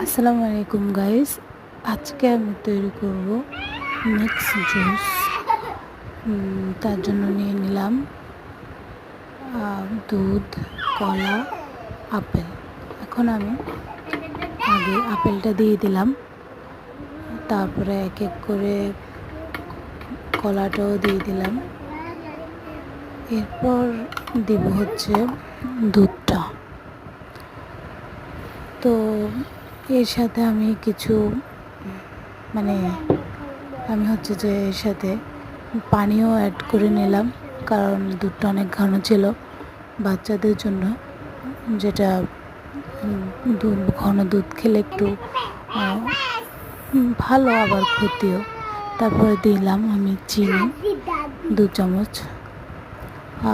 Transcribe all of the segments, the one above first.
আসসালামু আলাইকুম গাইস, আজকে আমি তৈরি করব মিক্স জুস। তার জন্য নিয়ে নিলাম দুধ, কলা, আপেল। এখন আমি আগে আপেলটা দিয়ে দিলাম, তারপরে এক এক করে কলাটাও দিয়ে দিলাম, এরপর দিব হচ্ছে দুধটা। তো এর সাথে আমি কিছু আমি হচ্ছে যে এর সাথে পানিও অ্যাড করে নিলাম, কারণ দুধটা অনেক ঘন ছিল বাচ্চাদের জন্য, যেটা ঘন দুধ খেলে একটু ভালো আবার ক্ষতিও। তারপরে দিলাম আমি চিনি 2 চামচ,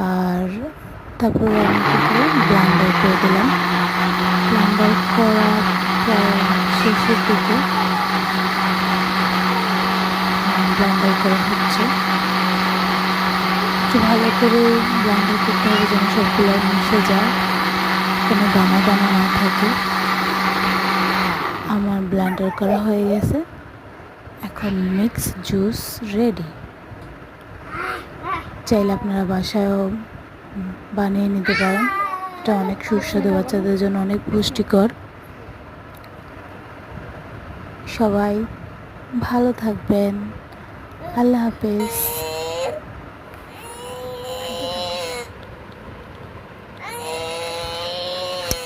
আর তারপরে আমি ব্লেন্ডার করে দিলাম। ব্লেন্ডার করা প্রায় শেষের দিকে ব্লেন্ডার করা হচ্ছে। একটু ভালো করে ব্লেন্ডার করতে হবে যেন সবগুলো মিশে যায়, কোনো দানা দানা না থাকে। আমার ব্লেন্ডার করা হয়ে গেছে, এখন মিক্স জুস রেডি। চাইলে আপনারা বাসায়ও বানিয়ে নিতে পারেন। এটা অনেক সুস্বাদু, বাচ্চাদের জন্য অনেক পুষ্টিকর। সবাই ভালো থাকবেন, আল্লাহ হাফেজ।